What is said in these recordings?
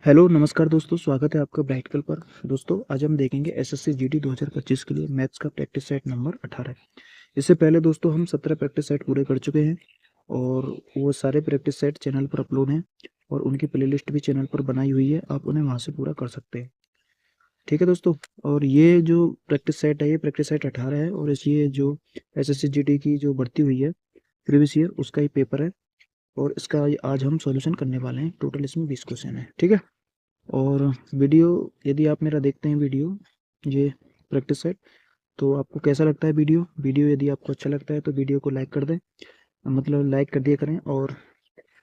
Hello नमस्कार दोस्तों, स्वागत है आपका ब्राइट कल पर। दोस्तों आज हम देखेंगे एसएससी जीडी 2025 के लिए मैथ्स का प्रैक्टिस सेट नंबर 18। इससे पहले दोस्तों हम 17 प्रैक्टिस सेट पूरे कर चुके हैं और वो सारे प्रैक्टिस सेट चैनल पर अपलोड हैं और उनकी प्लेलिस्ट भी चैनल पर बनाई हुई है, आप उन्हें वहाँ से पूरा कर सकते हैं। ठीक है दोस्तों, और ये जो प्रैक्टिस सेट है ये प्रैक्टिस सेट 18 है और ये जो एसएससी जीडी की जो बढ़ती हुई है प्रीवियस ईयर उसका ही पेपर है और इसका आज हम सॉल्यूशन करने वाले हैं। टोटल इसमें 20 क्वेश्चन है। ठीक है, और वीडियो यदि आप मेरा देखते हैं वीडियो ये प्रैक्टिस सेट, तो आपको कैसा लगता है वीडियो यदि आपको अच्छा लगता है तो वीडियो को लाइक कर दें, मतलब लाइक कर दिया करें और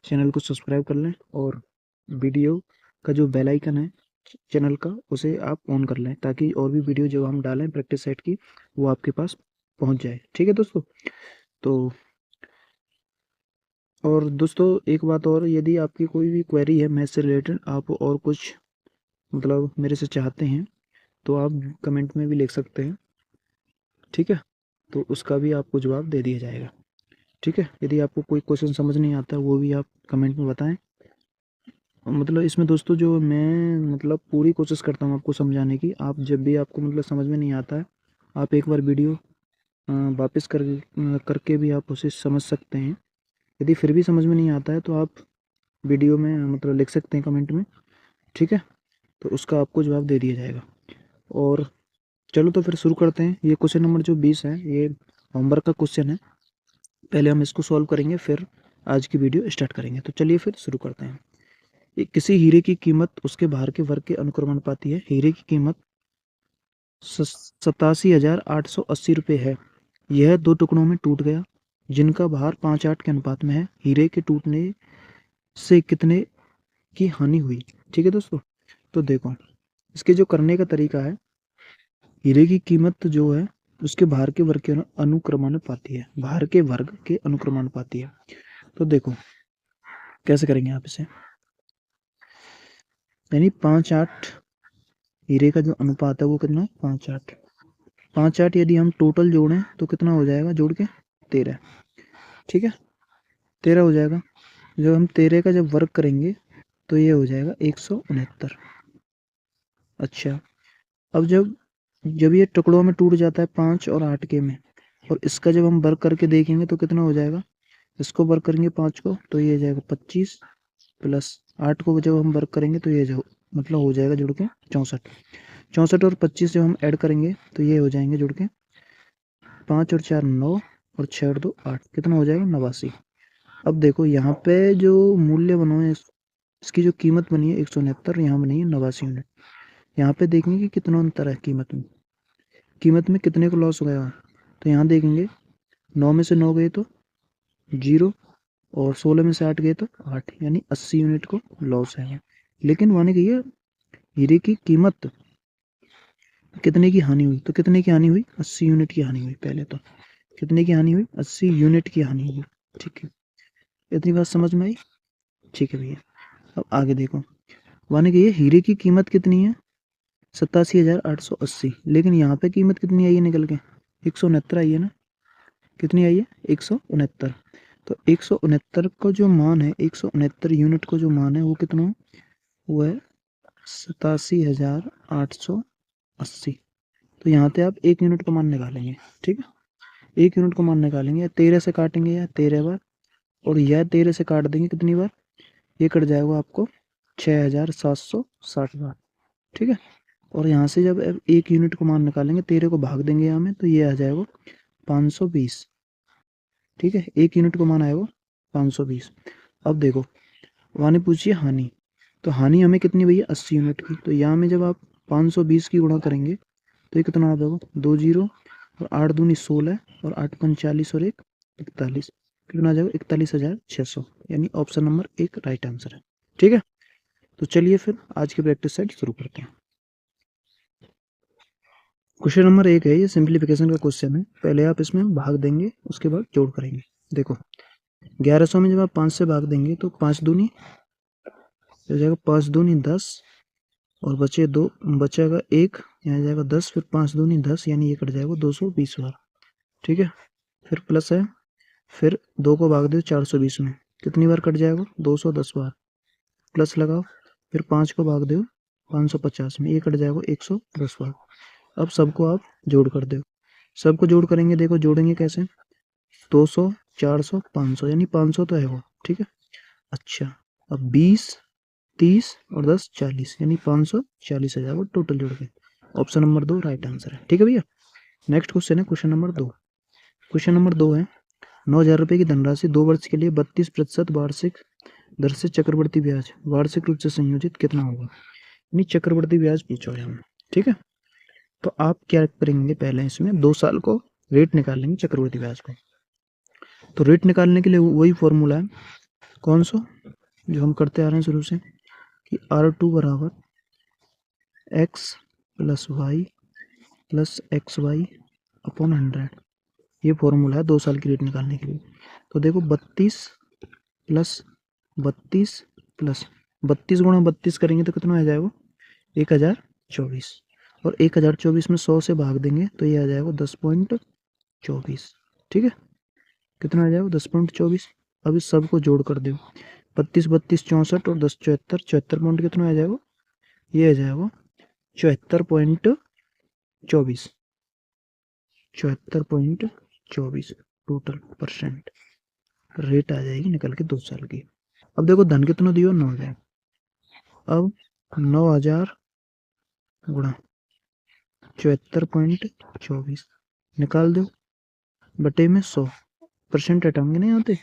चैनल को सब्सक्राइब कर लें और वीडियो का जो बेल आइकन है चैनल का उसे आप ऑन कर लें ताकि और भी वीडियो जो हम डालें प्रैक्टिस सेट की वो आपके पास पहुंच जाए। ठीक है दोस्तों, तो और दोस्तों एक बात और, यदि आपकी कोई भी क्वेरी है मैथ से रिलेटेड, आप और कुछ मतलब मेरे से चाहते हैं तो आप कमेंट में भी लिख सकते हैं। ठीक है, तो उसका भी आपको जवाब दे दिया जाएगा। ठीक है, यदि आपको कोई क्वेश्चन समझ नहीं आता वो भी आप कमेंट में बताएं। मतलब इसमें दोस्तों जो मैं मतलब पूरी कोशिश करता हूँ आपको समझाने की। आप जब भी आपको मतलब समझ में नहीं आता है आप एक बार वीडियो वापस करके भी आप उसे समझ सकते हैं। यदि फिर भी समझ में नहीं आता है तो आप वीडियो में मतलब लिख सकते हैं कमेंट में। ठीक है, तो उसका आपको जवाब दे दिया जाएगा। और चलो तो फिर शुरू करते हैं। ये क्वेश्चन नंबर जो 20 है ये होमवर्क का क्वेश्चन है। पहले हम इसको सॉल्व करेंगे फिर आज की वीडियो स्टार्ट करेंगे। तो चलिए फिर शुरू करते हैं। किसी हीरे की कीमत उसके भार के वर्ग के अनुक्रमानुपाती है। हीरे की कीमत 87,880 रुपये है। यह दो टुकड़ों में टूट गया जिनका भार 5:8 के अनुपात में है। हीरे के टूटने से कितने की हानि हुई। ठीक है दोस्तों, तो देखो इसके जो करने का तरीका है, हीरे की कीमत जो है उसके भार के वर्ग के अनुक्रमानुपाती है। भार के वर्ग के अनुक्रमानुपाती है। तो देखो कैसे करेंगे आप इसे, यानी 5:8 हीरे का जो अनुपात है वो कितना है 5:8। 5:8 यदि हम टोटल जोड़ें तो कितना हो जाएगा जोड़ के 13। ठीक है, 13 हो जाएगा। जब हम 13 का जब वर्ग करेंगे तो ये हो जाएगा 169। अच्छा, अब जब जब ये टुकड़ों में टूट जाता है 5 और 8 के में, और इसका जब हम वर्ग करके देखेंगे तो कितना हो जाएगा, इसको वर्ग करेंगे 5 को तो ये हो जाएगा 25 प्लस 8 को जब हम वर्ग करेंगे तो ये जो मतलब हो जाएगा जुड़ के 64। 64 और 25 जब हम ऐड करेंगे तो ये हो जाएंगे जुड़ के 5 और 4 9 और 6 और 2 8, कितना हो जाएगा 89। अब देखो यहाँ पे जो मूल्य बना है इसकी जो कीमत बनी है 169, यहाँ बनी है 89 यूनिट। यहाँ पे देखेंगे कि कितना अंतर है कीमत में कितने को लॉस हो गया। तो यहाँ देखेंगे 9 में से 9 गए तो 0 और 16 में से 8 गए तो 8, यानी 80 यूनिट को लॉस है। लेकिन माने कि ये हीरे की कीमत कितने की हानि हुई, तो कितने की हानि हुई 80 यूनिट की हानि हुई। पहले तो कितने की हानि हुई 80 यूनिट की हानि हुई। ठीक है, इतनी बात समझ में आई। ठीक है भैया, अब आगे देखो, माने कि ये हीरे की कीमत कितनी है 87,880, लेकिन यहाँ पे कीमत कितनी आई है निकल के 169 आई है ना। कितनी आई है 169। तो 169 का जो मान है 169 यूनिट को जो मान है वो कितना है, वो है 87,880। तो यहाँ पे आप 1 यूनिट का मान निकालेंगे। ठीक है, 1 यूनिट का मान निकालेंगे, या 13 से काटेंगे या 13 बार, और यह 13 से काट देंगे कितनी बार, ये कट जाएगा आपको 6,760 बार। ठीक है, और यहाँ से जब 1 यूनिट को मान निकालेंगे 13 को भाग देंगे यहाँ में तो ये आ जाएगा 520। ठीक है, 1 यूनिट को मान आएगा 520। अब देखो वहाँ ने पूछी हानि, तो हानि हमें कितनी भैया 80 यूनिट की। तो यहाँ में जब आप 520 की गुणा करेंगे तो ये कितना आ जाएगा 2 जीरो और 8 दूनी 16 और 8 पंच 40 और 1 41, कितना आ जाएगा 41,600, यानी ऑप्शन नंबर 1 राइट आंसर है। ठीक है, तो चलिए फिर आज की प्रैक्टिस सेट शुरू करते हैं। क्वेश्चन नंबर 1 है, ये सिंप्लीफिकेशन का क्वेश्चन है। पहले आप इसमें भाग देंगे उसके बाद जोड़ करेंगे। देखो 1100 में जब आप 5 से भाग देंगे तो 5 दूनी हो जाएगा 5 दूनी 10 और बचे 2, बचेगा 1, यहाँ जाएगा 10, फिर 5 दूनी 10, यानी ये कट जाएगा 220 बार। ठीक है, फिर प्लस है, फिर 2 को भाग दो 420 में, कितनी बार कट जाएगा 210 बार। प्लस लगाओ, फिर 5 को भाग दो 550 में, ये कट जाएगा 110 वाट। अब सबको आप जोड़ कर दो, सबको जोड़ करेंगे, देखो जोड़ेंगे कैसे, 200 400 500, यानी 500 तो है वो, ठीक है। अच्छा, अब 20 30 और 10 40, यानी 540 हो जाएगा टोटल जोड़ के। ऑप्शन नंबर 2 राइट आंसर है, ठीक है भैया। नेक्स्ट क्वेश्चन है क्वेश्चन नंबर 2। क्वेश्चन नंबर 2 है 9,000 रुपये की धनराशि 2 वर्ष के लिए 32% वार्षिक दर से चक्रवर्ती ब्याज वार्षिक रूप से संयोजित कितना होगा, यानी चक्रवर्ती ब्याज पूछा है हमें, ठीक है। तो आप क्या करेंगे, पहले इसमें 2 साल को रेट निकाल लेंगे चक्रवर्ती ब्याज को। तो रेट निकालने के लिए वही फॉर्मूला है, कौन सा, जो हम करते आ रहे हैं शुरू से, कि R2 बराबर x plus Y plus X Y upon 100, ये फॉर्मूला है 2 साल की रेट निकालने के लिए। तो देखो 32 प्लस 32 प्लस 32 गुणा 32 करेंगे तो कितना आ जाएगा, 1024, और 1024 में 100 से भाग देंगे तो ये आ जाएगा 10.24, ठीक है। कितना आ जाएगा 10.24। अब इस सब को जोड़ कर दो, 32 32 64 और 10 74, 74 पॉइंट कितना आ जाएगा, ये आ जाएगा 74.24, 74.24 टोटल परसेंट रेट आ जाएगी निकल के 2 साल की। अब देखो धन कितना दियो, 9,000। अब 9,000 गुणा 74.24 निकाल दो, बटे में 100, परसेंट हटाएंगे ना यहाँ पे।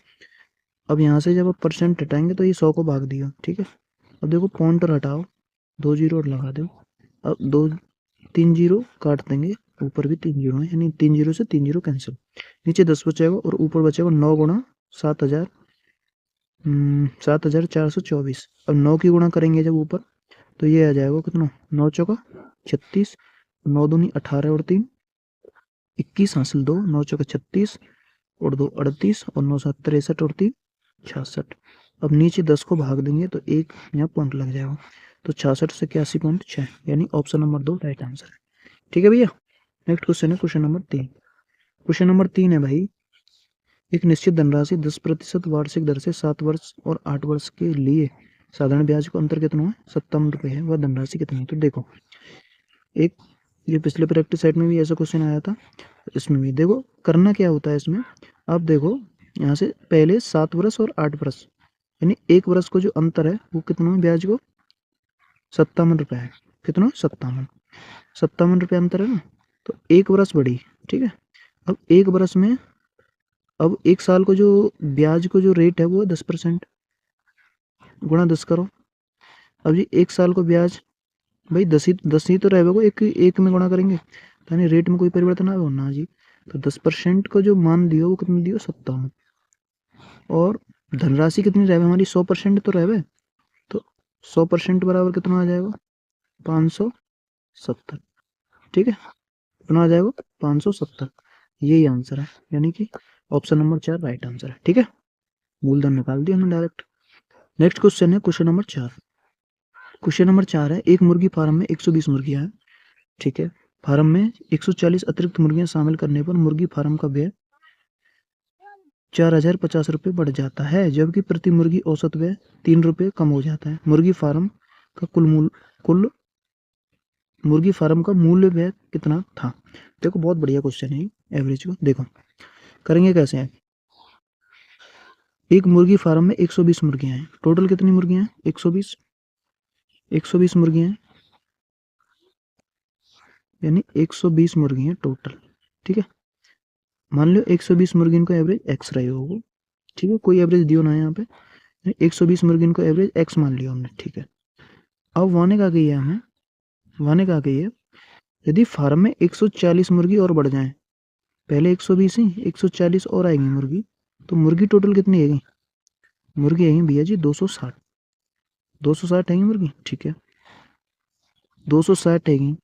अब यहाँ से जब आप परसेंट हटाएंगे तो ये 100 को भाग दिया, ठीक है। अब देखो पॉइंट और हटाओ, 2 जीरो और लगा दो। अब 3 जीरो काट देंगे, ऊपर भी 3 जीरो है, यानी 3 जीरो से 3 जीरो कैंसिल, नीचे 10 बचेगा और ऊपर बचेगा 9 गुणा 7,000 7,424। अब 9 की गुणा करेंगे जब ऊपर तो ये आ जाएगा कितना, 9 चौका 36, 9 दूनी 18 और 3 21 हासिल 2, 9 चौका 36 और 2 38 और 9 7 63 और 3 66। अब नीचे 10 को भाग देंगे तो एक यहाँ पॉइंट लग जाएगा, तो 66 से 81.6, यानी ऑप्शन नंबर 2 राइट आंसर है, ठीक है भैया। नेक्स्ट क्वेश्चन है क्वेश्चन नंबर 3। क्वेश्चन नंबर 3 है भाई, एक निश्चित धनराशि 10% वार्षिक दर से 7 वर्ष और 8 वर्ष के लिए साधारण ब्याज को अंतर कितना है, 57 रुपये है, वह धनराशि कितनी है। तो देखो एक ये पिछले प्रैक्टिस सेट में भी ऐसा क्वेश्चन आया था, इसमें भी देखो करना क्या होता है इसमें। आप देखो यहाँ से पहले 7 वर्ष और 8 वर्ष, यानी 1 वर्ष को जो अंतर है वो कितना है ब्याज को, 57 रुपये है। कितना, 57 रुपये अंतर है ना, तो 1 वर्ष बढ़ी, ठीक है। अब 1 वर्ष में, अब 1 साल को जो ब्याज को जो रेट है वो 10%, गुणा 10 करो। अब ये 1 साल को ब्याज भाई 10 ही तो रहेगा, एक में गुणा करेंगे तो यानी रेट में कोई परिवर्तन आएगा ना जी। तो 10% को जो मान दियो वो कितना दियो, 57, और धनराशि कितनी रहे हमारी, 100% तो रहे, तो 100% बराबर कितना आ जाएगा, 570, ठीक है। कितना आ जाएगा, 570, यही आंसर है, यानी कि ऑप्शन नंबर 4 राइट आंसर है, ठीक है। मूलधन निकाल दिया हमने डायरेक्ट। नेक्स्ट क्वेश्चन है क्वेश्चन नंबर 4। क्वेश्चन नंबर 4 है, एक मुर्गी फार्म में 120 मुर्गियां हैं, ठीक है। फार्म में 140 अतिरिक्त मुर्गियां शामिल करने पर मुर्गी फार्म का व्यय 4,050 रुपये बढ़ जाता है, जबकि प्रति मुर्गी औसत व्यय 3 रुपये कम हो जाता है। मुर्गी फार्म का कुल मुर्गी फार्म का मूल्य व्यय कितना था। देखो बहुत बढ़िया क्वेश्चन है, एवरेज को देखो करेंगे कैसे है। एक मुर्गी फार्म में 120 मुर्गियां हैं, टोटल कितनी मुर्गियां हैं, 120 मुर्गियां हैं, यानी 120 मुर्गी हैं टोटल, ठीक है। मान लो 120 मुर्गी को एवरेज एक्स रहे होगा, ठीक है, कोई एवरेज दियो ना यहाँ पे, 120 मुर्गी को एवरेज एक्स मान लिया हमने, ठीक है। अब वाने का गई है हमें, वाने का गई है यदि फार्म में 140 मुर्गी और बढ़ जाएं, पहले 120 ही 140 और आएगी मुर्गी, तो मुर्गी टोटल कितनी आएगी, मुर्गी आएगी भैया जी 260, 260 आएगी मुर्गी, ठीक है। 260 आएगी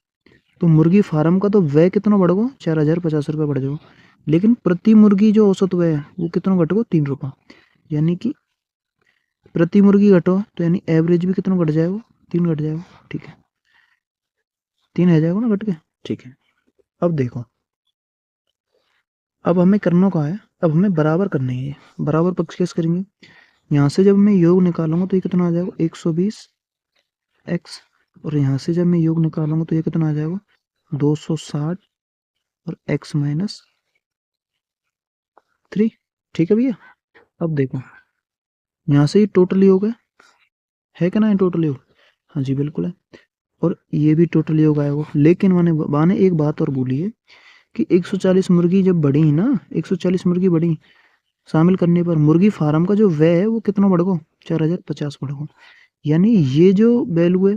तो मुर्गी फार्म का तो व्यय कितना बढ़ गो, 4,050 रुपये बढ़ जाओ, लेकिन प्रति मुर्गी जो औसत व्यय है वो कितना घट गो, 3 रुपये, यानी कि प्रति मुर्गी घटो तो यानी एवरेज भी कितना घट जाएगा, 3 घट जाएगा, ठीक है। 3 आ जाएगा ना घट के, ठीक है। अब देखो अब हमें करना क्या है, अब हमें बराबर करने है, बराबर पक्ष कैसे करेंगे, यहाँ से जब मैं योग निकालूंगा तो ये कितना आ जाएगा, 120 एक्स, और यहाँ से जब मैं योग निकालूंगा तो ये कितना आ जाएगा 260 और x माइनस 3। ठीक है भैया। अब देखो यहाँ से ही टोटल योग है क्या ना, टोटल योग, हाँ जी बिल्कुल है, और ये भी टोटल योग आएगा। लेकिन मैंने एक बात और बोली है कि 140 मुर्गी जब बढ़ी ना, 140 मुर्गी बढ़ी, शामिल करने पर मुर्गी फार्म का जो व्यय है वो कितना बढ़ गो, 4050 बढ़ गो। यानी ये जो वैल्यू है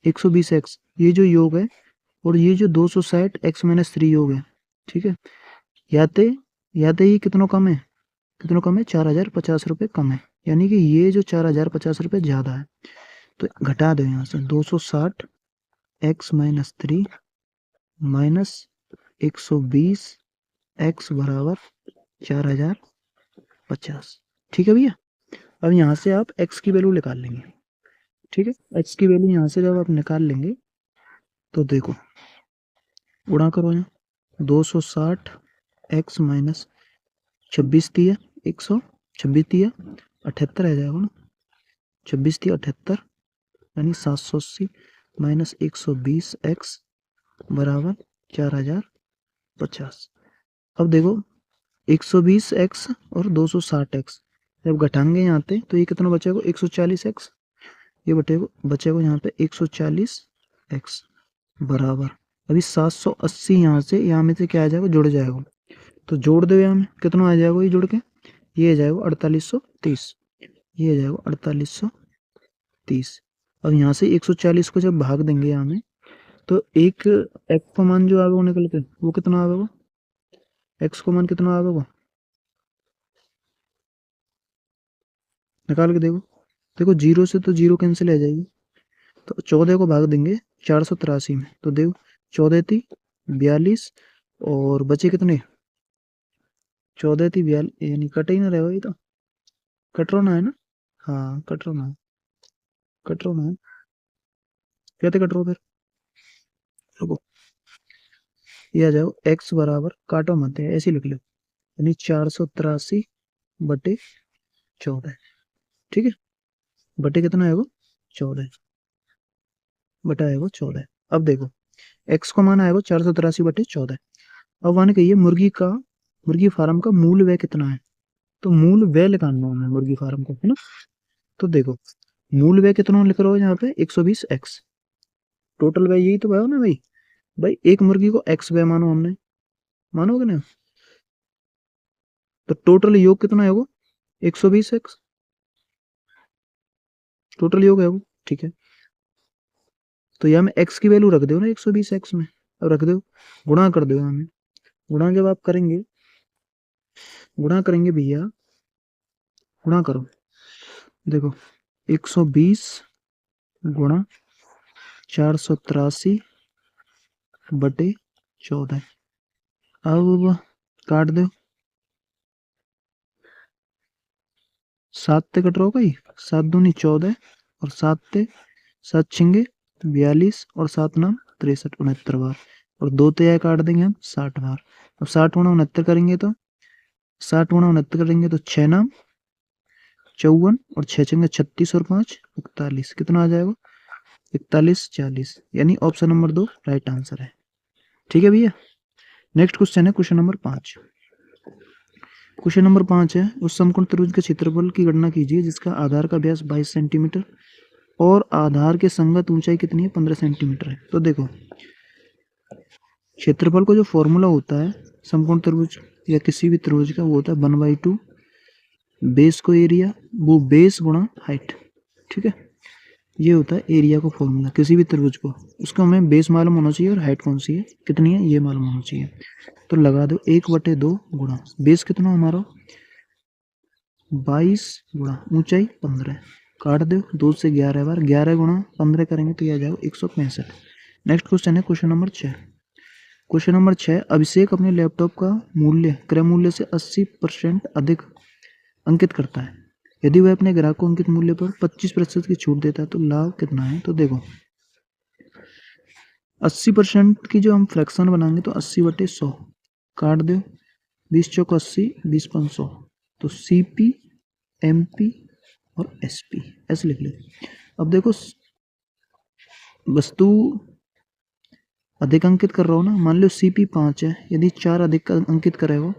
120x, ये जो योग है, और ये जो 260 x माइनस 3 योग है, ठीक है, याते याते ये कितना कम है, कितना कम है, 4050 रुपये कम है। यानी कि ये जो 4050 रुपये ज़्यादा है, तो घटा दो यहाँ से 260 x माइनस 3 माइनस 120 x बराबर 4050। ठीक है भैया। अब यहाँ से आप x की वैल्यू निकाल लेंगे। ठीक है, x की वैल्यू यहाँ से जब आप निकाल लेंगे तो देखो गुणा करो, यहाँ 260 x माइनस 26 दिया 126 दिया 78 आ जाएगा ना, 26 दिया 78 यानी 780 माइनस 120 x बराबर 4050। अब देखो 120 x और 260 x जब घटाएंगे यहाँ पे तो ये कितना बचेगा 140 x, ये बचेगा यहाँ पे 140 x बराबर, अभी 780 यहाँ में से क्या आ जाएगा, जुड़ जाएगा, तो जोड़ दो यहाँ में कितना आ जाएगा, ये जुड़ के ये आ जाएगा 4830, ये आ जाएगा 4830। अब यहाँ से 140 को जब भाग देंगे यहाँ में तो एक एक्स का मान जो आएगा वो निकल के वो कितना आएगा, एक्स का मान कितना आएगा, निकाल के देखो। देखो जीरो से तो जीरो कैंसिल आ जाएगी, तो 14 को भाग देंगे 483 में, तो देखो 14 थी 42 और बचे कितने, 14 थी 42, यानी कट ही ना रहेगा, ये तो कट रहा है ना, हाँ कट रहा है, कट रहा है, कहते कट रहा फिर रुको, ये आ जाओ एक्स बराबर काटो मत है ऐसे लिख लो, यानी 483 बटे 14। ठीक है, बटे कितना है वो 14, बटा है वो 14। अब देखो एक्स का मान आएगा 483 बटे 14। अब मान कहिए मुर्गी फार्म का मूल व्यय कितना है, तो मूल व्यय निकालना है मुर्गी फार्म को, है ना। तो देखो मूल व्यय कितना लिख रहा हो यहाँ पे 120 एक्स, टोटल व्यय यही तो भाई ना भाई, भाई एक मुर्गी को एक्स व्यय मानो हमने, मानोगे ना, तो टोटल योग कितना है वो 120 एक्स, टोटल योग है वो। ठीक है, तो यहाँ में एक्स की वैल्यू रख दो ना 120 एक्स में, अब रख दो, गुणा कर दो, हमें गुणा जब आप करेंगे, गुणा करेंगे भैया, गुणा करो, देखो 120 गुणा 483 बटे 14, अब काट दो, 7 ते कट रहा होगा, 7 दूनी 14 और 7 ते 7 छिंगे 42 और 7 नाम 63 69 बार, और 2 ते काट देंगे हम 60 बार। अब 60 गुणा 69 करेंगे तो 60 गुणा 69 करेंगे तो 6 नाम 54 और 6 छिंगे 36 और 5 41, कितना आ जाएगा 4140, यानी ऑप्शन नंबर 2 राइट आंसर है। ठीक है भैया। नेक्स्ट क्वेश्चन है क्वेश्चन नंबर 5। क्वेश्चन नंबर 5 है, उस समकोण त्रिभुज के क्षेत्रफल की गणना कीजिए जिसका आधार का व्यास 22 सेंटीमीटर और आधार के संगत ऊंचाई कितनी है 15 सेंटीमीटर है। तो देखो क्षेत्रफल को जो फॉर्मूला होता है समकोण त्रिभुज या किसी भी त्रिभुज का, वो होता है 1/2 बेस को एरिया, वो बेस गुणा हाइट। ठीक है, ये होता है एरिया को फॉर्मूला किसी भी त्रिभुज को, उसका हमें बेस मालूम होना चाहिए और हाइट कौन सी है कितनी है ये मालूम होना चाहिए। तो लगा दो 1/2 गुणा बेस कितना हमारा 22 गुणा ऊंचाई 15, काट दो 2 से 11 बार, 11 गुणा 15 करेंगे तो यह आ जाएगा 165। नेक्स्ट क्वेश्चन है क्वेश्चन नंबर 6। क्वेश्चन नंबर 6, अभिषेक अपने लैपटॉप का मूल्य क्रय मूल्य से 80% अधिक अंकित करता है, यदि वह अपने ग्राहक को अंकित मूल्य पर 25% की छूट देता है तो लाभ कितना है। तो देखो 80% की जो हम फ्रैक्शन बनाएंगे तो 80/100, काट दो 20 चौक 80 20 500, तो CP MP और SP ऐसे लिख लो। अब देखो वस्तु अधिक अंकित कर रहा हो ना, मान लो CP 5 है, यदि 4 अधिक अंकित करेगा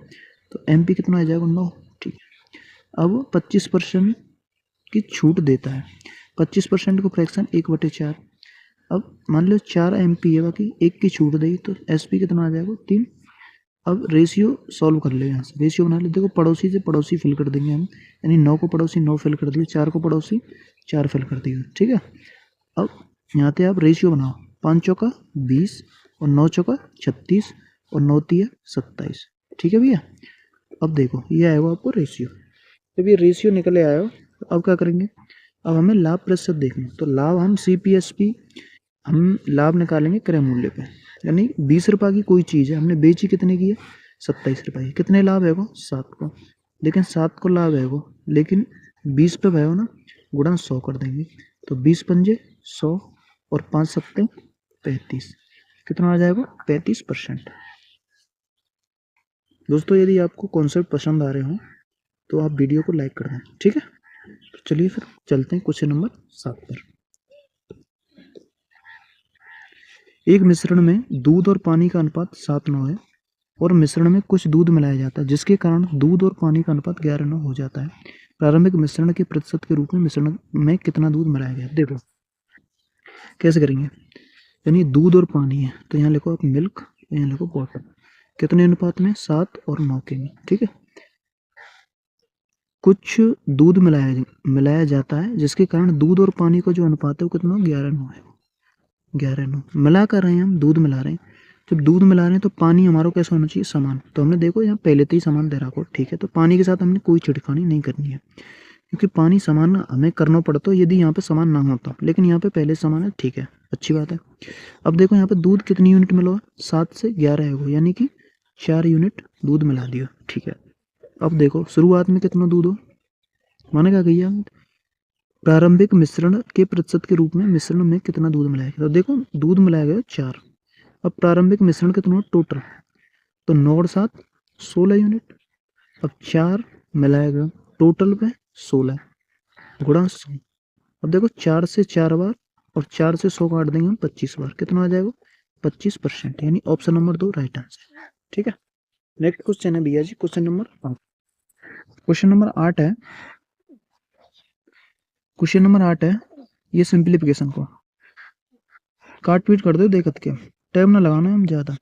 तो MP कितना आ जाएगा 9। ठीक है, अब 25% की छूट देता है, 25% को फ्रैक्शन 1/4। अब मान लो 4 MP है, बाकी 1 की छूट देगी तो SP कितना आ जाएगा 3। अब रेशियो सॉल्व कर ले, यहाँ से रेशियो बना ले। देखो पड़ोसी से पड़ोसी फिल कर देंगे हम, यानी 9 को पड़ोसी 9 फिल कर दिए, 4 को पड़ोसी 4 फिल कर दिए। ठीक है, अब यहाँ पे आप रेशियो बनाओ, 5 चौका 20 और 9 चौका 36 और 9 तिया 27। ठीक है भैया, अब देखो ये आएगा आपको रेशियो। जब ये रेशियो निकले आयो तो अब क्या करेंगे, अब हमें लाभ प्रतिशत देखना। तो लाभ हम CPSP हम लाभ निकालेंगे क्रय मूल्य पे, यानी 20 रुपये की कोई चीज़ है, हमने बेची कितने की है 27 रुपये की, कितने लाभ है वो 7 को, लेकिन 7 को लाभ है वो, लेकिन 20 पे भयो ना, गुणा 100 कर देंगे। तो 20 पंजे 100 और 5 सत्ते 35, कितना आ जाएगा 35%। दोस्तों यदि आपको कॉन्सेप्ट पसंद आ रहे हो तो आप वीडियो को लाइक कर दें। ठीक है, तो चलिए फिर चलते हैं क्वेश्चन नंबर 7 पर। एक मिश्रण में दूध और पानी का अनुपात 7:9 है और मिश्रण में कुछ दूध मिलाया जाता है, जिसके कारण दूध और पानी का अनुपात 11:9 हो जाता है। प्रारंभिक मिश्रण के प्रतिशत के रूप में मिश्रण में कितना दूध मिलाया गया। देखो कैसे करेंगे, यानी दूध और पानी है तो यहाँ लिखो आप मिल्क, यहाँ लिखो वाटर, कितने अनुपात में 7 और 9 के में। ठीक है, कुछ दूध मिलाया जाता है, जिसके कारण दूध और पानी का जो अनुपात है वो कितना 11:9 है। 11:9 मिला कर रहे हैं हम, दूध मिला रहे हैं। जब दूध मिला रहे हैं तो पानी हमारा कैसा होना चाहिए समान, तो हमने देखो यहाँ पहले से ही समान दे रखा। ठीक है, तो पानी के साथ हमने कोई छिड़कानी नहीं करनी है, क्योंकि पानी समान हमें करना पड़ता है यदि यहाँ पे समान ना होता, लेकिन यहाँ पे पहले समान है। ठीक है, अच्छी बात है। अब देखो यहाँ पे दूध कितनी यूनिट मिला, 7 से 11 है वो, यानी कि 4 यूनिट दूध मिला दिया। ठीक है, अब देखो शुरुआत में कितना दूध हो, माने क्या कहिए, प्रारंभिक मिश्रण के प्रतिशत के रूप में मिश्रण में कितना दूध मिलाया गया। तो देखो दूध मिलाया गया 4। अब प्रारंभिक मिश्रण कितना टोटल, तो 9 और 7 16 यूनिट। अब 4 मिलाया गया टोटल पे 16 गुणा 100। अब देखो 4 से 4 बार और 4 से 100 काट देंगे हम 25 बार, कितना आ जाएगा 25%, यानी ऑप्शन नंबर 2 राइट आंसर। ठीक है, नेक्स्ट क्वेश्चन है भैया जी, क्वेश्चन नंबर 8। क्वेश्चन नंबर 8 है, क्वेश्चन नंबर 8 है, ये सिंप्लीफिकेशन को काट पीट कर दो देखत के, टाइम ना लगाना है हम ज़्यादा।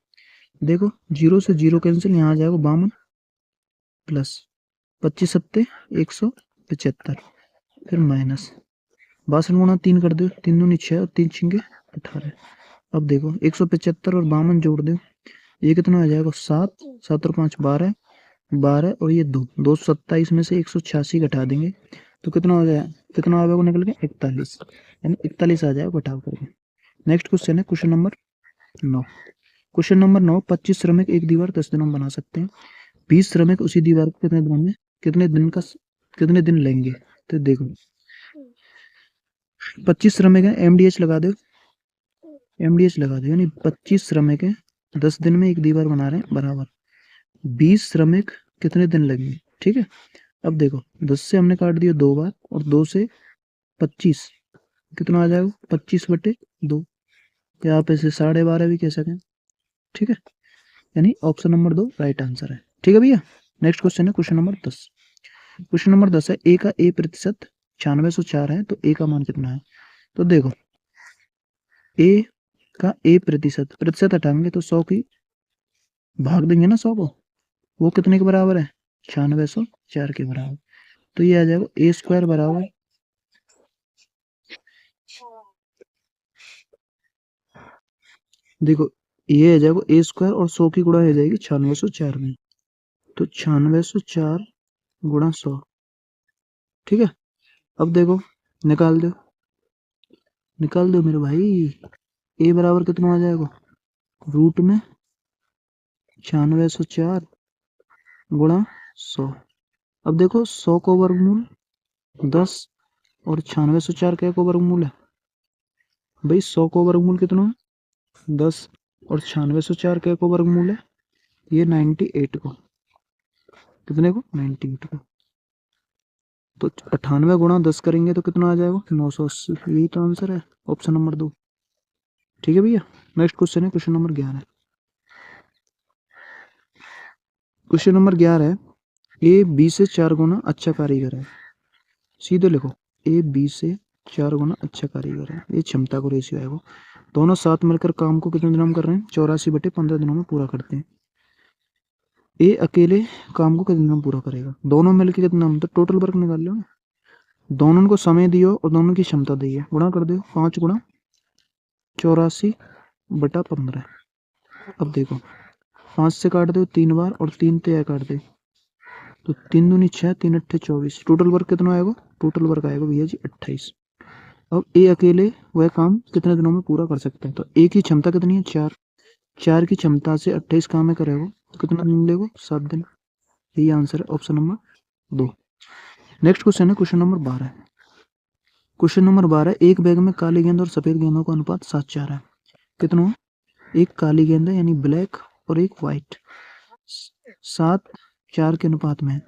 देखो 0 से 0 कैंसिल, यहाँ आ जाएगा 52 प्लस 25 सत्ते 175, फिर माइनस 62 गुणा 3 कर दो, 3 दूनी 6 और 3 छिंगे 18। अब देखो 175 और 52 जोड़ दो, ये कितना आ जाएगा 7, 7 और 5 12, 12 और ये 2, 227 में से 186 घटा देंगे तो कितना हो जाएगा, कितना आ जाएगा निकल के 41, यानी 41 आ जाएगा घटाव करके। नेक्स्ट क्वेश्चन है क्वेश्चन नंबर 9। क्वेश्चन नंबर 9, 25 श्रमिक एक दीवार 10 दिनों में बना सकते हैं, 20 श्रमिक उसी दीवार को कितने दिनों में कितने दिन लेंगे। तो देखो 25 श्रमिक है, MDH लगा दो, MDH लगा दो, यानी 25 श्रमिक है 10 दिन में एक दीवार बना रहे हैं बराबर 20 श्रमिक कितने दिन लगेंगे। ठीक है, अब देखो 10 से हमने काट दिया 2 बार और 2 से 25 कितना आ जाएगा 25/2, या आप इसे 12.5 भी कह सकें। ठीक है, यानी ऑप्शन नंबर 2 राइट आंसर है। ठीक है भैया, नेक्स्ट क्वेश्चन है क्वेश्चन नंबर 10। क्वेश्चन नंबर 10 है, ए का ए प्रतिशत 9604 है तो ए का मान कितना है। तो देखो ए का ए प्रतिशत, प्रतिशत हटाएंगे तो 100 की भाग देंगे ना 100 को, वो कितने के बराबर है 9604 के बराबर। तो ये आ जाएगा ए स्क्वायर बराबर, देखो ये आ जाएगा ए स्क्वायर और 100 की गुणा हो जाएगी 9604 में, तो 9604 गुणा 100। ठीक है, अब देखो निकाल दो मेरे भाई, ए बराबर कितना आ जाएगा रूट में 9604 गुणा 100। अब देखो 100 को वर्गमूल 10 और 9604 क्या को वर्गमूल है भाई, 100 को वर्गमूल कितना है 10 और 9604 क्या को वर्गमूल है ये 98 को, कितने को 98 को। तो 98 गुणा 10 करेंगे तो कितना आ जाएगा 980, यही तो आंसर है ऑप्शन नंबर 2। ठीक है भैया। नेक्स्ट क्वेश्चन है क्वेश्चन नंबर 11। क्वेश्चन नंबर 11 है, ए बी से 4 गुना अच्छा कारीगर है। सीधे लिखो, ए बी से 4 गुना अच्छा कारीगर है, ये क्षमता को रेशियो है वो। दोनों साथ मिलकर काम को कितने दिनों में कर रहे हैं? 84/15 दिनों में पूरा करते हैं। ए अकेले काम को कितने दिनों में पूरा करेगा? दोनों मिलकर कितना, मतलब टोटल वर्क निकाल लो। दोनों को समय दियो और दोनों की क्षमता दी है, गुणा कर दो। 5 गुणा 84/15। अब देखो 5 से काट दो 3 बार और 3 से काट दो तो 3 दूनी 6, 3 अट्ठे 24। टोटल वर्क कितना आएगा? टोटल वर्क आएगा भैया जी 28। अब ए अकेले वह काम कितने दिनों में पूरा कर सकता है? तो ए की क्षमता कितनी है? 4। 4 की क्षमता से 28 काम में करेगा तो कितना दिन लेगा? 7 दिन। यही आंसर है ऑप्शन नंबर 2। नेक्स्ट क्वेश्चन है क्वेश्चन नंबर 12। क्वेश्चन नंबर 12, एक बैग में काली गेंद और सफेद गेंदों का अनुपात 7:4 है। कितना? एक काली गेंद है यानी ब्लैक और एक व्हाइट, 7:4 के अनुपात में है।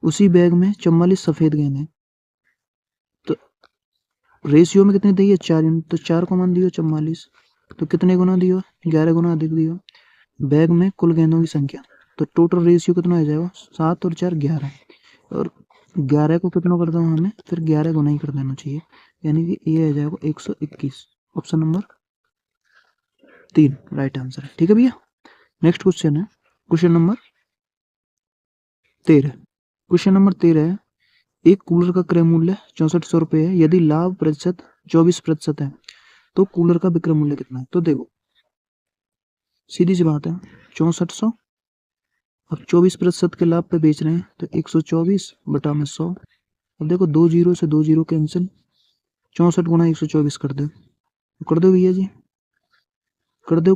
उसी बैग में 44 सफेद गेंद है, तो रेशियो में कितने दी है? 4 यूनिट। तो 4 को मान दियो 44, तो कितने गुना दियो? 11 गुना अधिक दियो। बैग में कुल गेंदों की संख्या, तो टोटल रेशियो कितना हो जाएगा? 7 और 4 11। और 11 को कितना कर दो हमें? फिर 11 गुना ही कर देना चाहिए, यानी कि ये आ जाएगा 121। ऑप्शन नंबर 3 राइट आंसर है। ठीक है भैया। नेक्स्ट क्वेश्चन है क्वेश्चन नंबर 13। क्वेश्चन नंबर 13 है, एक कूलर का क्रय मूल्य 6400 रुपये है। यदि लाभ प्रतिशत 24% है तो कूलर का विक्रय मूल्य कितना है? तो देखो सीधी सी बात है, 6400 अब 24% के लाभ पे बेच रहे हैं तो 124/100। अब देखो 2 जीरो से 2 जीरो कैंसिल, 64 गुना 124 कर दो भैया जी, कर दो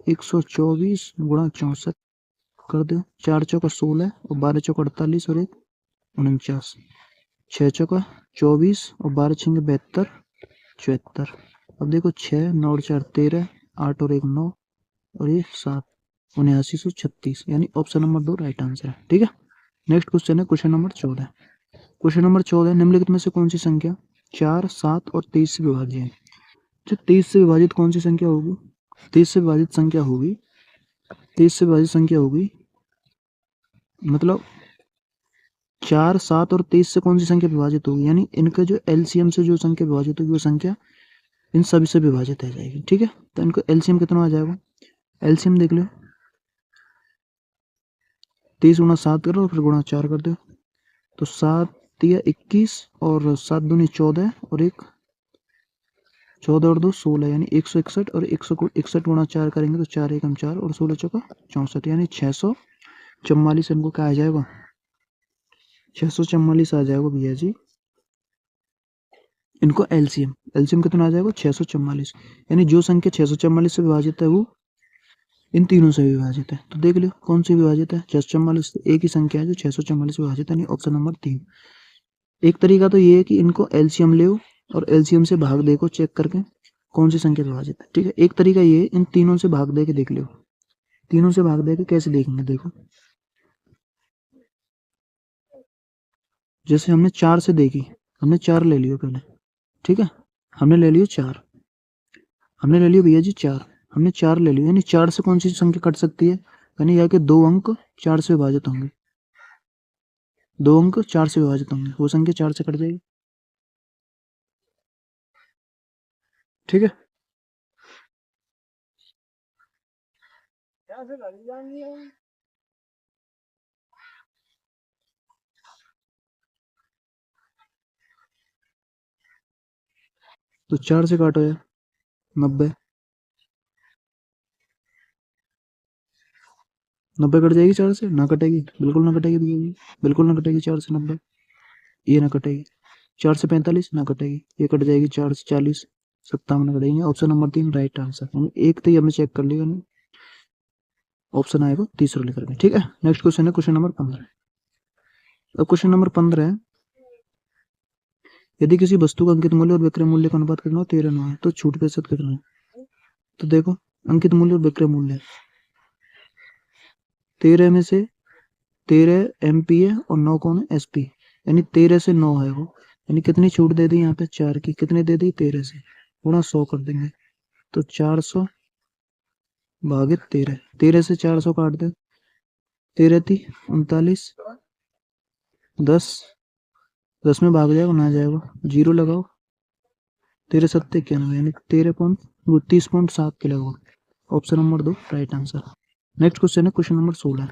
124 गुणा 64 कर दो। 4 चौका 16 और 12 चौका 48 और 1 49, 6 चौका 24 और 12 छंगे 72 74। अब देखो 6 9 और 4 13, 8 और 1 9 और ये 7, 7936, यानी ऑप्शन नंबर 2 राइट आंसर है। ठीक है। नेक्स्ट क्वेश्चन है क्वेश्चन नंबर 14। क्वेश्चन नंबर 14, निम्नलिखित में से कौन सी संख्या 4 7 और 23 से विभाज्य है? जो 23 से विभाजित कौन सी संख्या होगी? 23 से विभाजित संख्या होगी, 23 से विभाजित संख्या होगी, मतलब 4 7 और 23 से कौन सी संख्या विभाजित होगी, यानी इनका जो एलसीएम से जो संख्या विभाजित होगी वो संख्या इन सभी से विभाजित हो जाएगी। ठीक है। तो इनको एलसीएम कितना आ जाएगा? एलसीएम देख लो, 23 गुणा 7 करो फिर गुणा 4 कर दो, तो 7 या 21 और 7 दूनी 14 और 1 14 और 2 16, यानी 161 और 161 गुणा 4 करेंगे तो 4 एकम 4 और 16 चौका 64, यानी 644 इनको क्या आ जाएगा? 644 आ जाएगा भैया जी इनको एलसीएम। एलसीएम कितना आ जाएगा? 644, यानी जो संख्या 644 से विभाजित है वो इन तीनों से विभाजित है। तो देख लो कौन सी विभाजित है? 644। एक ही संख्या है जो 644 से विभाजित है, यानी ऑप्शन नंबर 3। एक तरीका तो ये है कि इनको एलसीएम ले और एलसीएम से भाग देखो चेक करके कौन सी संख्या विभाजित है। ठीक है। एक तरीका ये इन तीनों से भाग दे के देख लो। तीनों से भाग दे के कैसे देखेंगे? देखो जैसे हमने 4 से देखी, हमने 4 ले लियो पहले। ठीक है, हमने ले लियो 4, हमने ले लियो भैया जी 4, हमने 4 ले लियो, यानी 4 से कौन सी संख्या कट सकती है? यानी यहाँ के 2 अंक 4 से विभाजित होंगे, 2 अंक 4 से विभाजित होंगे, वो संख्या 4 से कट जाएगी। ठीक है। तो 4 से काटो यार, 90, 90 कट जाएगी 4 से? ना कटेगी, बिल्कुल ना कटेगी भैया जी, बिल्कुल ना कटेगी 4 से 90, ये ना कटेगी। 4 से 45 ना कटेगी, ये कट जाएगी। 4 से 40 57 कटेंगे। Option number 3 right answer. एक तो हमने चेक कर लिया, ऑप्शन आएगा तीसरा लेकर के। ठीक है। नेक्स्ट क्वेश्चन है क्वेश्चन नंबर 15। अब क्वेश्चन नंबर 15 है, यदि किसी वस्तु का अंकित मूल्य और विक्रय मूल्य का अनुपात कितना हो? 13:9 है, तो छूट प्रतिशत कितना है? तो देखो अंकित मूल्य और विक्रय मूल्य 13 में से 13 एमपी है और 9 कौन है? एसपी, यानी 13 से 9 है वो, यानी कितनी छूट दे दी यहाँ पे? 4 की। कितने दे दी? 13 से। गुणा 100 कर देंगे तो 400 भागे 13, 13 से 400 काट दो, 13 थी 39, 10 में भाग जाएगा ना जाएगा, जीरो लगाओ, 13×7 = 91 यानी 30.7 के लगभग। Option number 2 right answer. Next question है क्वेश्चन नंबर 16।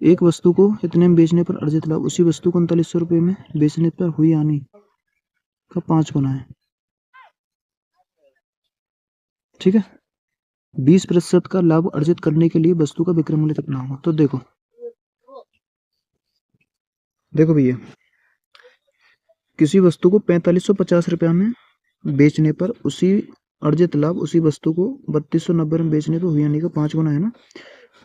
एक वस्तु को इतने में बेचने पर अर्जित लाभ उसी वस्तु को 3900 रुपये में बेचने पर हुई हानि का 5 गुना है। ठीक है, 20% का लाभ अर्जित करने के लिए वस्तु का विक्रय मूल्य कितना होगा। तो देखो भैया, किसी वस्तु को 4550 रुपया में बेचने पर उसी अर्जित लाभ उसी वस्तु को 3290 में बेचने पर हुई हानि का 5 गुना है ना।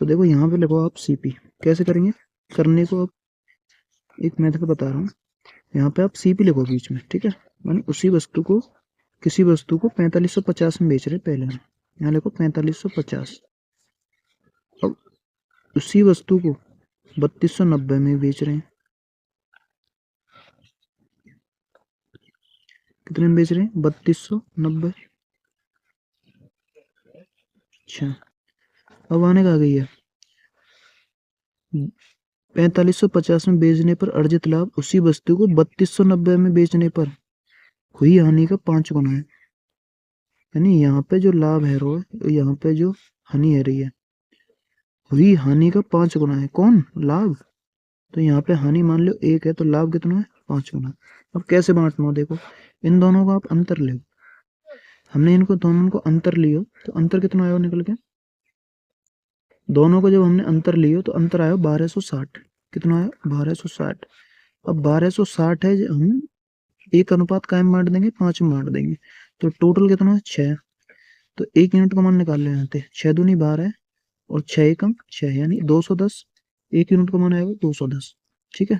तो देखो यहाँ पे लिखो आप सीपी, कैसे करेंगे करने को, आप एक मेथड बता रहा हूँ, यहाँ पे आप सीपी लिखो बीच में, ठीक है, मानी उसी वस्तु को किसी वस्तु को 4550 में बेच रहे पहले में, यहाँ लिखो 4550, अब उसी वस्तु को 3290 में बेच रहे हैं, कितने में बेच रहे हैं 3290। अच्छा, अब आने का आ गई है 4550 में बेचने पर अर्जित लाभ उसी वस्तु को 3290 में बेचने पर हुई हानि का 5 गुना है। यानी यहाँ पे जो लाभ है रो, यहाँ पे जो हानि है रही है, हुई हानि का 5 गुना है। कौन लाभ, तो यहाँ पे हानि मान लो 1 है तो लाभ कितना है 5 गुना। अब कैसे बांटना, देखो इन दोनों का आप अंतर ले, हमने इनको दोनों को अंतर लियो तो अंतर कितना आया निकल के, दोनों को जब हमने अंतर लियो तो अंतर आया 1260, कितना आया 1260। अब 1260 है, हम 1 काय में बांट देंगे 5 में बांट देंगे, तो टोटल कितना है 6, तो 1 यूनिट का मान निकाल लेना थे, 6 दूनी 12 और 6 एकम 6 यानी 210, 1 यूनिट का मान आएगा 210। ठीक है,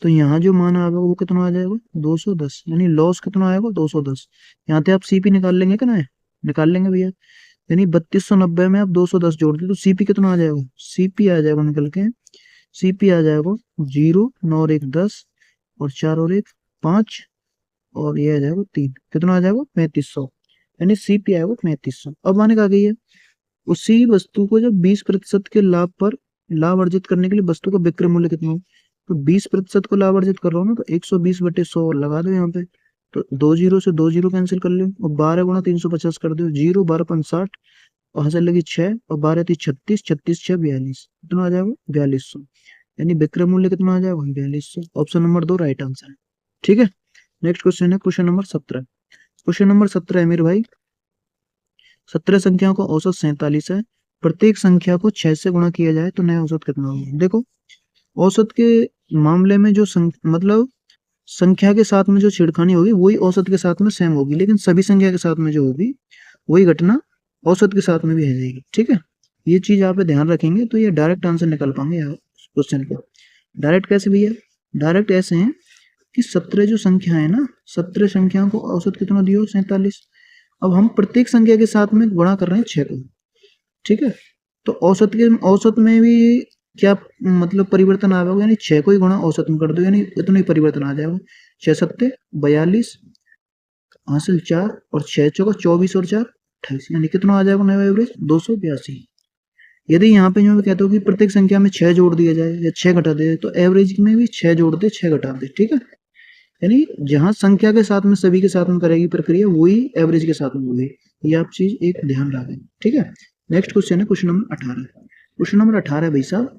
तो यहाँ जो मान आएगा वो कितना आ जाएगा 210, यानी लॉस कितना आएगा 210। यहाँ पे आप सीपी निकाल लेंगे क्या, ना निकाल लेंगे भैया, यानी 3290 में आप 210 जोड़ दे तो सीपी कितना आ जाएगा, सीपी आ जाएगा निकल के, सीपी आ जाएगा 0 9 और 1 10 और 4 और 1 5 और ये आ जाएगा 3, कितना आ जाएगा 3500, यानी सीपी आएगा 3500। अब आने का गई है उसी वस्तु को जब 20% के लाभ पर लाभ अर्जित करने के लिए वस्तु का विक्रय मूल्य कितना हो, तो 20% को लाभ अर्जित कर रहा हूँ ना, तो 120/100 लगा दो यहाँ पे, तो 2 जीरो से 2 जीरो कैंसिल कर लो और 12 गुणा 350 कर दो, 0 12 5 60 और हंसर लगी 6 और 12 थी 36, 36 6 42, कितना आ जाएगा 4200, यानी विक्रय मूल्य कितना आ जाएगा 4200। ऑप्शन नंबर 2 राइट आंसर है। ठीक है, नेक्स्ट क्वेश्चन है क्वेश्चन नंबर 17। क्वेश्चन नंबर 17 है मेरे भाई, 17 संख्याओं का औसत 47 है, प्रत्येक संख्या को 6 से गुणा किया जाए तो नया औसत कितना होगा। देखो औसत के मामले में जो मतलब संख्या के साथ में जो छेड़खानी होगी वही औसत के साथ में सेम होगी, लेकिन सभी संख्या के साथ में जो होगी वही घटना औसत के साथ में भी है जाएगी। ठीक है, ये चीज आप ध्यान रखेंगे तो ये डायरेक्ट आंसर निकल पाएंगे क्वेश्चन को। डायरेक्ट कैसे भैया, डायरेक्ट ऐसे हैं कि 17 जो संख्या है ना, 17 संख्याओं को औसत कितना दियो 47, अब हम प्रत्येक संख्या के साथ में गुणा कर रहे हैं 6 को। ठीक है, तो औसत में भी क्या मतलब परिवर्तन आ जाएगा, यानी 6 को ही गुणा औसत में कर दो यानी इतना ही परिवर्तन आ जाएगा, 6 7 42 हासिल 4 और 6 चौका 24 और 4 28, यानी कितना आ जाएगा नया एवरेज 282। यदि यहाँ पे जो मैं कहता हूँ कि प्रत्येक संख्या में 6 जोड़ दिया जाए या 6 घटा दिया जाए तो एवरेज में भी 6 जोड़ दे 6 घटा दे। ठीक है, यानी जहां संख्या के साथ में सभी के साथ में करेगी प्रक्रिया वही एवरेज के साथ में होगी, ये आप चीज एक ध्यान रखें। ठीक है, नेक्स्ट क्वेश्चन है क्वेश्चन नंबर 18। क्वेश्चन नंबर 18 भाई साहब,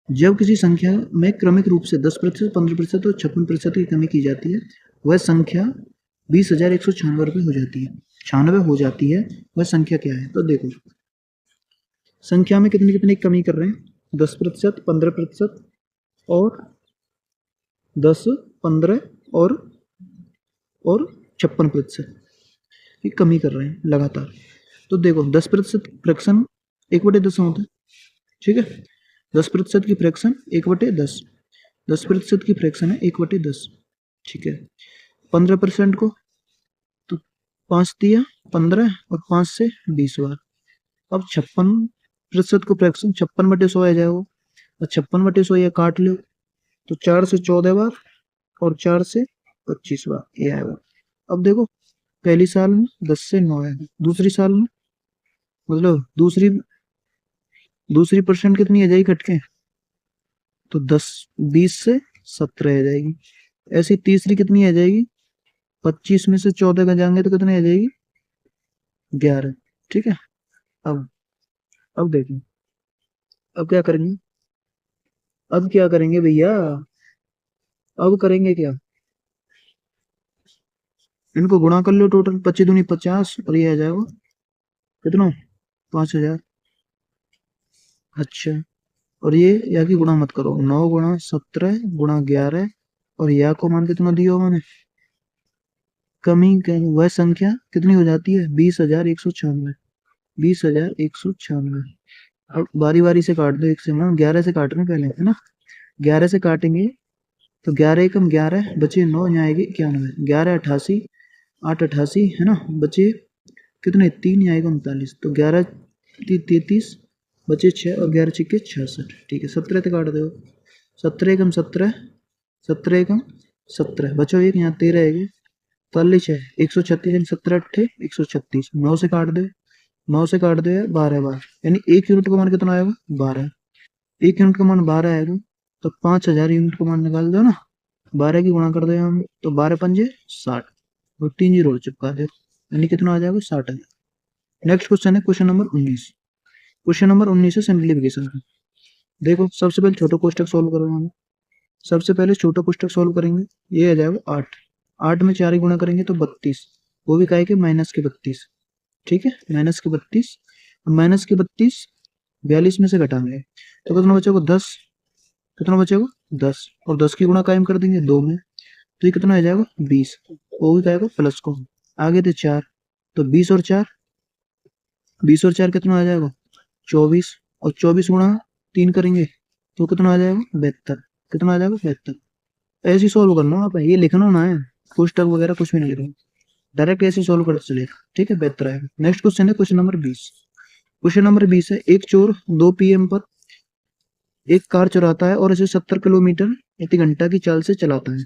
जब किसी संख्या में क्रमिक रूप से 10%, 15% और 56% की कमी की जाती है वह संख्या 20,196 रुपये हो जाती है, 96 हो जाती है, वह संख्या क्या है। तो देखो संख्या में कितनी कितनी कमी कर रहे हैं, 10%, 15% और 10 15 और 56% की कमी कर रहे हैं लगातार। तो देखो 10% फ्रैक्शन 1/10 होता है। ठीक है, 10% की फ्रैक्शन 1/10, 10% की फ्रैक्शन है 1/10। ठीक है, 15% को तो 5 दिया 15 और 5 से 20 बार। अब 56% को फ्रैक्शन 56/100 आ जाएगा, और 56/100 ये काट लो तो 4 से 14 बार और 4 से 25 बार ये आएगा। अब देखो पहली साल में 10 से 9 आएगा, दूसरी साल में मतलब दूसरी परसेंट कितनी आ जाएगी कट के, तो 10, 20 से 17 आ जाएगी। ऐसी तीसरी कितनी आ जाएगी, 25 में से 14 का जाएंगे तो कितनी आ जाएगी, 11। ठीक है। अब अब देखें, अब क्या करेंगे, अब क्या करेंगे भैया, अब करेंगे क्या, इनको गुणा कर लो, टोटल 25 दूनी 50 और ये आ जाएगा कितना, 5,000। अच्छा, और ये या की गुणा मत करो, 9 गुणा 17 गुणा 11, और या को मान कितना दिया होगा मैंने, कमी वह संख्या कितनी हो जाती है, 20,196, 20,196। अब बारी बारी से काट दो, एक से ना 11 से काट रहे हैं पहले, है ना, 11 से काटेंगे तो 11 एकम 11 बचे 9, यहाँ आएगी 91, 11 88, 8 88 है ना, बचे कितने, 3, यहाँ आएगा 39, तो 11 33 बचे 6, और 11 छिक्के 66। ठीक है, 17 तक काट दो, 17 एकम 17, 17 एकम 17 बचो एक, यहाँ 13 आएगी, 43 है, 136, 17 अट्ठे 136, 9 से काट दो, 9 से काट दो यार, 12 बार, यानी 1 यूनिट का मान कितना आएगा, 12। 1 यूनिट का मान 12 आएगा, तो 5,000 यूनिट का मान निकाल दो ना, 12 की गुणा कर दो हम, तो 12 पंजे 60, और 3 जीरो चिपका दो, यानी कितना आ जाएगा, 60,000। नेक्स्ट क्वेश्चन है क्वेश्चन नंबर 19। क्वेश्चन नंबर 19 है सिंप्लीफिकेशन का। देखो सबसे पहले छोटा कोष्टक सोल्व करो, हम सबसे पहले छोटा कोष्टक सोल्व करेंगे, ये आ जाएगा 8, 8 में 4 गुणा करेंगे तो 32, वो भी काहे के माइनस के 32। ठीक है, माइनस के 32, माइनस के 32 42 में से घटाएंगे तो कितना बचेगा, 10, कितना बचेगा 10, और 10 की गुणा कायम कर देंगे 2 में, तो ये कितना आ जाएगा 20, वो भी जाएगा प्लस को, आगे थे 4, तो 20 और 4, 20 और 4 कितना आ जाएगा 24, और 24 गुणा 3 करेंगे तो कितना आ जाएगा 72, कितना आ जाएगा 72। ऐसे ही सोल्व करना आप, ये लिखना ना है, पुस्तक वगैरह कुछ भी नहीं लिखना, डायरेक्ट ऐसे सोल्व करते चलेगा। ठीक है, 72 आएगा। नेक्स्ट क्वेश्चन है क्वेश्चन नंबर 20। क्वेश्चन नंबर 20 है, एक चोर 2 PM पर एक कार चुराता है और इसे 70 किलोमीटर प्रति घंटा की चाल से चलाता है।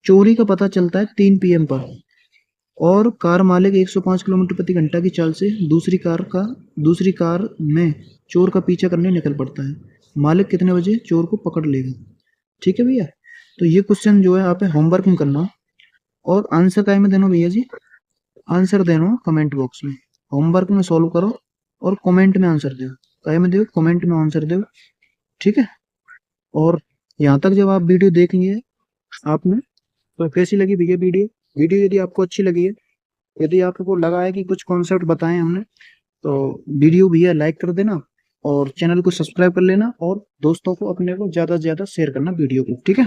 चोरी का पता चलता है 3 PM पर, और कार मालिक 105 किलोमीटर प्रति घंटा की चाल से दूसरी कार में चोर का पीछा करने निकल पड़ता है। मालिक कितने बजे चोर को पकड़ लेगा। ठीक है भैया, तो ये क्वेश्चन जो है आप होमवर्क में करना, और आंसर काय में देना भैया जी, आंसर देना कमेंट बॉक्स में, होमवर्क में सॉल्व करो और कमेंट में आंसर दो, काय में दो, कमेंट में आंसर दो। ठीक है, और यहाँ तक जब आप वीडियो देखेंगे आपने, तो कैसी लगी भैया वीडियो, वीडियो यदि आपको अच्छी लगी है, यदि आपको लगा है कि कुछ कॉन्सेप्ट बताए हमने, तो वीडियो भैया लाइक कर देना, और चैनल को सब्सक्राइब कर लेना, और दोस्तों को अपने को ज़्यादा से ज़्यादा शेयर करना वीडियो को। ठीक है,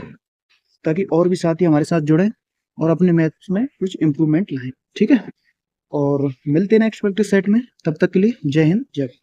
ताकि और भी साथी हमारे साथ जुड़े और अपने मैथ्स में कुछ इम्प्रूवमेंट लाएं। ठीक है, और मिलते हैं नेक्स्ट प्रैक्टिस सेट में, तब तक के लिए जय हिंद जय भारत।